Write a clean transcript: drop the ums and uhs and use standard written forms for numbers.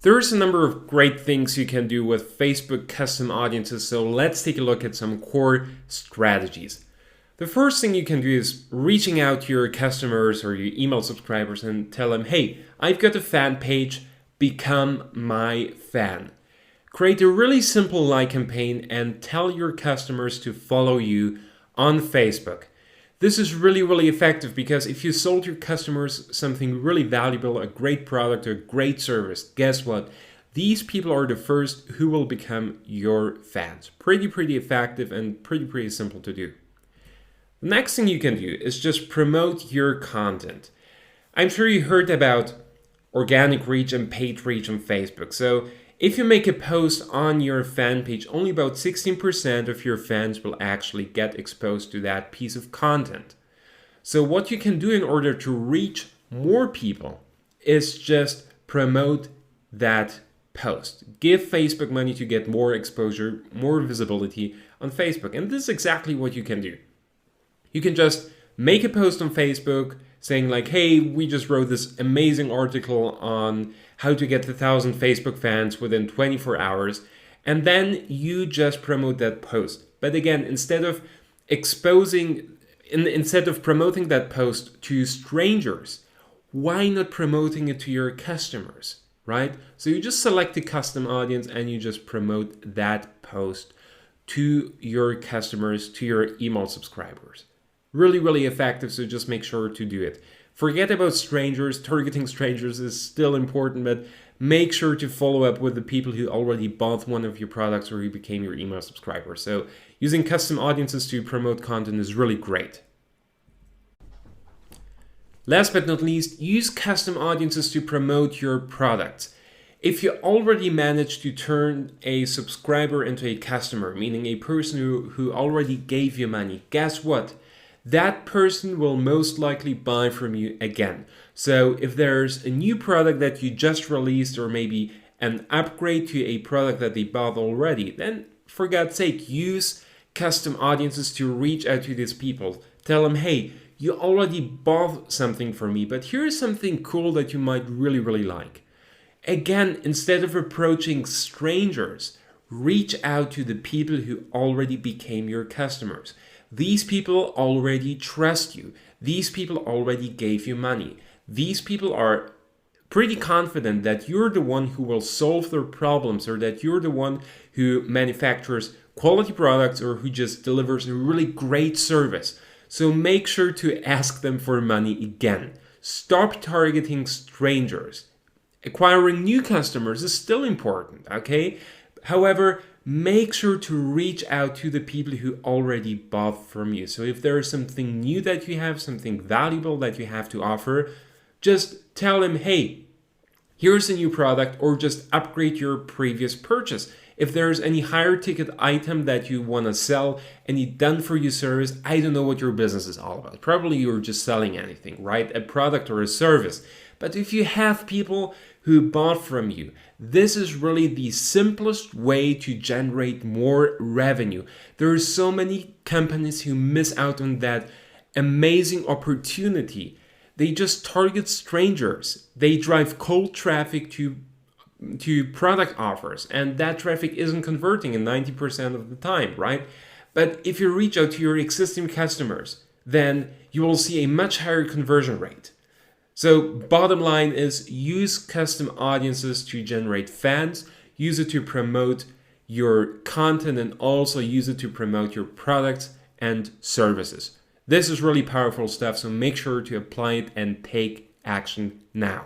There's a number of great things you can do with Facebook custom audiences, so let's take a look at some core strategies. The first thing you can do is reaching out to your customers or your email subscribers and tell them, hey, I've got a fan page, become my fan. Create a really simple like campaign and tell your customers to follow you on Facebook. This is really effective because if you sold your customers something really valuable, a great product, a great service, guess what? These people are the first who will become your fans. Pretty effective and pretty simple to do. The next thing you can do is just promote your content. I'm sure you heard about organic reach and paid reach on Facebook. So if you make a post on your fan page, only about 16% of your fans will actually get exposed to that piece of content. So what you can do in order to reach more people is just promote that post. Give Facebook money to get more exposure, more visibility on Facebook. And this is exactly what you can do. You can just make a post on Facebook saying like, hey, we just wrote this amazing article on how to get 1,000 Facebook fans within 24 hours. And then you just promote that post. But again, instead of promoting that post to strangers, why not promoting it to your customers, right? So you just select the custom audience and you just promote that post to your customers, to your email subscribers. Really effective, so just make sure to do it. Forget about strangers. Targeting strangers is still important, but make sure to follow up with the people who already bought one of your products or who became your email subscriber. So using custom audiences to promote content is really great. Last but not least, use custom audiences to promote your products. If you already managed to turn a subscriber into a customer, meaning a person who already gave you money, guess what? That person will most likely buy from you again. So if there's a new product that you just released or maybe an upgrade to a product that they bought already, then for God's sake, use custom audiences to reach out to these people. Tell them, hey, you already bought something from me, but here's something cool that you might really like. Again, instead of approaching strangers, reach out to the people who already became your customers. These people already trust you. These people already gave you money. These people are pretty confident that you're the one who will solve their problems or that you're the one who manufactures quality products or who just delivers a really great service. So make sure to ask them for money again. Stop targeting strangers. Acquiring new customers is still important, okay? However, make sure to reach out to the people who already bought from you. So if there is something new that you have, something valuable that you have to offer, just tell them, hey, here's a new product, or just upgrade your previous purchase. If there's any higher ticket item that you want to sell, any done for you service, I don't know what your business is all about. Probably you're just selling anything, right? A product or a service. But if you have people who bought from you, this is really the simplest way to generate more revenue. There are so many companies who miss out on that amazing opportunity. They just target strangers. They drive cold traffic to product offers, and that traffic isn't converting in 90% of the time, right? But if you reach out to your existing customers, then you will see a much higher conversion rate. So bottom line is use custom audiences to generate fans, use it to promote your content, and also use it to promote your products and services. This is really powerful stuff, so make sure to apply it and take action now.